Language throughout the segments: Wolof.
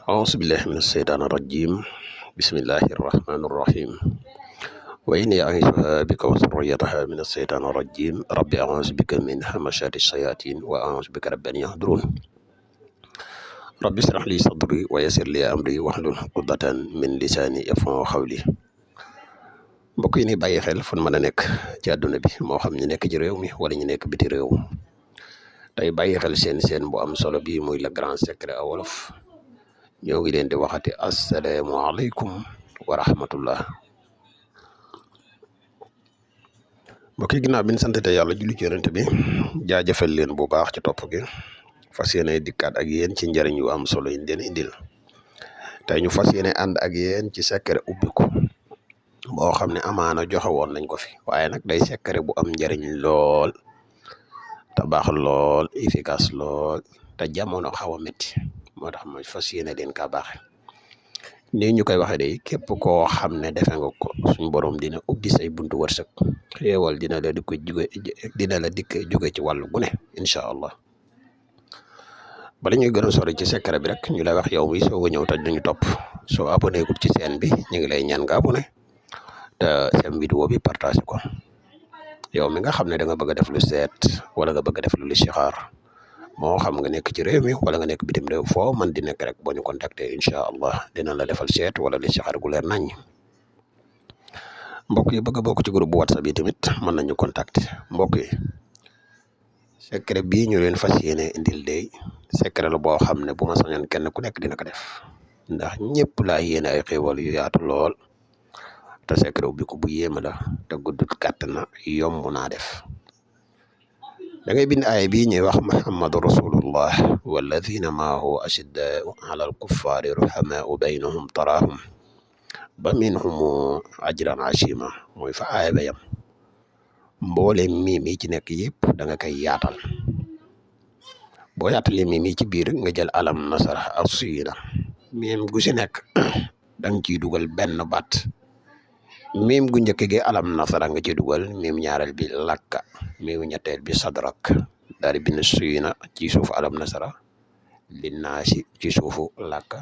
أعوذ بالله من الشيطان الرجيم بسم الله الرحمن الرحيم وإني أعيذها بك وذريتها من الشيطان الرجيم رب أعوذ بك من همزات الشياطين وأعوذ بك رب أن يحضرون رب اشرح لي صدري ويسر لي أمري واحلل عقدة من لساني يفقهوا قولي mbokk yi ni bàyyi xel fu mën a nekk ci àdduna bi moo xam ñu nekk ci réew mi wala ñu nekk biti réew tey bàyyi xel seen bu am solo bi muy le grand secret wolof ñoo ngi leen di waxati asalaamaaleykum wa rahmatullah mbokk yi ginnaaw bi ñu sant yàlla julli ci yonent bi jaajëfal leen bu baax ci topp gi fas yéene dikkaat ak yéen ci njëriñ yu am solo yi leen indil tey ñu fas yéene ànd ak yéen ci secret ubbiku boo xam ne amaana joxe woon nañ ko fi waaye nag day secret bu am njëriñ lool te baax lool efficace lool te jamono xaw a métti moo tax ma fas yéene leen kaa baaxe nii ñu koy waxee de képp koo xam ne defe nga ko suñu borom dina ubbi say buntu wërsëg xéewal dina la dikk jóge ci wàllu gu ne incha allah bala ñuy gën a sori ci secret bi rek ñu lay wax yow mi soo ko ñëw te dañu topp soo abonné gul ci chaîne bi ñu ngi lay ñaan nga abonné te seen vidéo bi partagé ko yow mi nga xam ne da nga bëgg a def lu seet wala nga bëgg a def lu listixaar moo xam nga nekk ci réew mi wala nga nekk bitim réew foo man di nekk rek boo ñu contacter incha allah dina la defal seet wala listixaar gu leer nañ mbokk yi bëgg a bokk ci groupe bu whatsapp yi tamit mën nañu contacter mbokk yi secret bii ñu leen fas yéene indil day secret la boo xam ne bu ma sañoon kenn ku nekk dina ko def ndax ñëpp laa yéene ay xéewal yu yaatu lool te secret ubbiku bu yéema la te guddut gàtt na yomb naa def da ngay bind aaya bii ñuy wax muhammadu rasulullah walladina maahu ashiddaau ala alkuffaari ruhamaau baynahum taraahum ba minhum ajran ashima mooy fa aaya ba yam mboole miim yi ci nekk yëpp da nga koy yaatal boo yaatalee miim yi ci biir nga jël alam nasara ak suyina miim gu si nekk da nga ciy dugal benn baat miim gu njëkk gi alam nasara nga ci dugal miim ñaareel bi lakka miim ñetteel bi sadrak daal di bind suyina ci suufu alam nasara linnaasi ci suufu lakka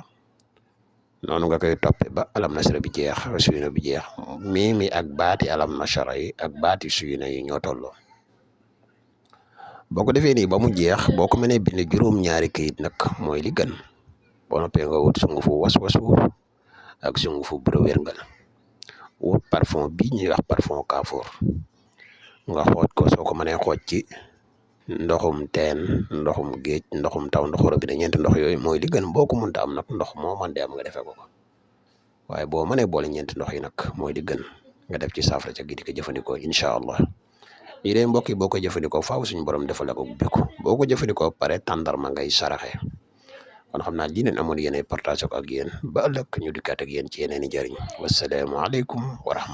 noonu nga koy toppe ba alam nasara bi jeex suyina bi jeex miim yi ak baati alam nasara yi ak baati suyina yi ñoo tolloo boo ko defee nii ba mu jeex boo ko mënee bind juróom-ñaari kayit nag mooy li gën boo noppee nga wut sungufu was-wasu ak sungufu bërëwérngal wut parfum bi ñuy wax parfum kaafoor nga xooj ko soo ko mënee xooj ci ndoxum teen ndoxum géej ndoxum taw ndoxu robinet ñeenti ndox yooyu mooy li gën boo ko mënta am nag ndox moo mën de am nga defee ko waaye boo mënee boole ñeenti ndox yi nag mooy li gën nga def ci saafara ca gi di ko jëfandikoo incha allah lii de mbokk yi boo ko jëfandikoo faaw suñu borom defal la ko ubbiku boo ko jëfandikoo pare tàndarma ngay saraxe kon xam naa lii leen amoon yéen partage ko ak yéen ba ëllëg ñu dikkaat ak yéen ci yeneen i jëriñ wasalaamualeykum wa rahmatulah